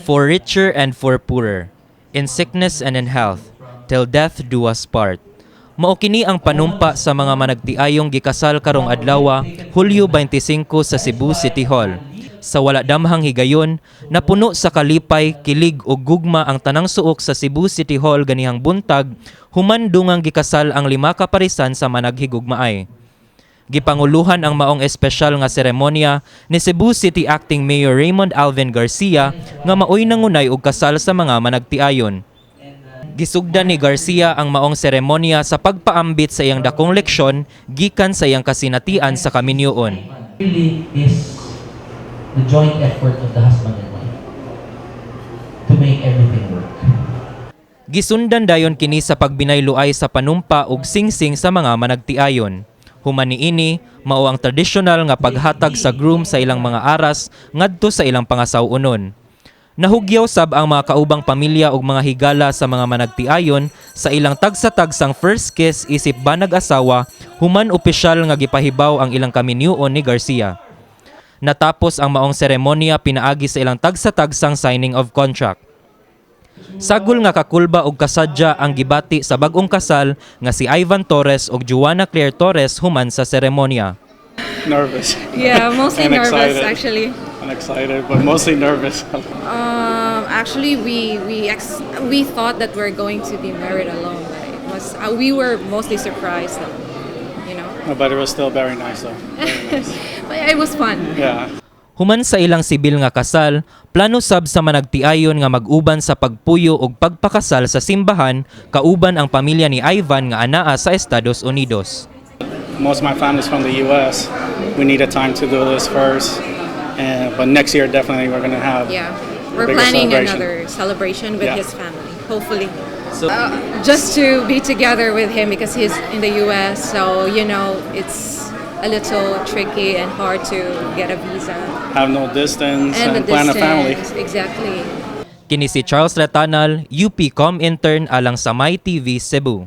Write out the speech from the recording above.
For richer and for poorer, in sickness and in health, till death do us part. Mao kini ang panumpa sa mga managtiayong gikasal karong adlaw, Hulyo 25 sa Cebu City Hall. Sa wala damhang higayon, napuno sa kalipay, kilig ug gugma ang tanang suok sa Cebu City Hall ganihang buntag, human dungang gikasal ang 5 kaparisan sa managhigugmaay. Gipanguluhan ang maong espesyal nga seremonya ni Cebu City Acting Mayor Raymond Alvin Garcia nga maoy nangunay og kasal sa mga managtiayon. Gisugdan ni Garcia ang maong seremonya sa pagpaambit sa iyang dakong leksyon gikan sa iyang kasinatian sa kaminyoon. Really is the joint effort of the husband and wife to make everything work. Gisundan dayon kini sa pagbinayloay sa panumpa ug singsing sa mga managtiayon. Human niini, mao ang tradisyonal nga paghatag sa groom sa ilang mga aras ngadto sa ilang pangasaw-unon. Nahugyaw sab ang mga kaubang pamilya ug mga higala sa mga managtiayon sa ilang tagsa-tagsang first kiss isip banag asawa, human opisyal nga gipahibaw ang ilang kaminyoon ni Garcia. Natapos ang maong seremonya pinaagi sa ilang tagsa-tagsang signing of contract. Sagol nga kakulba og kasadya ang gibati sa bag-ong kasal nga si Ivan Torres ug Joanna Claire Torres human sa seremonya. Nervous. Yeah, mostly And nervous excited. actually. I'm excited, but mostly nervous. Actually, we thought that we're going to be married alone. But it was we were mostly surprised, you know. But it was still very nice though. Very nice. But it was fun. Yeah. Human sa ilang sibil nga kasal, plano sab sa managtiayon nga mag-uban sa pagpuyo ug pagpakasal sa simbahan kauban ang pamilya ni Ivan nga anaa sa Estados Unidos. Most of my family's from the U.S. We needed time to do this first, but next year definitely we're gonna have. Yeah, we're bigger planning celebration. another celebration with Yeah. his family, hopefully. So Just to be together with him because he's in the U.S. So you know it's a little tricky and hard to get a visa Have no distance and and the plan a family. distance. Exactly. kini si Charles Retanal, UP Com intern alang sa My TV Cebu.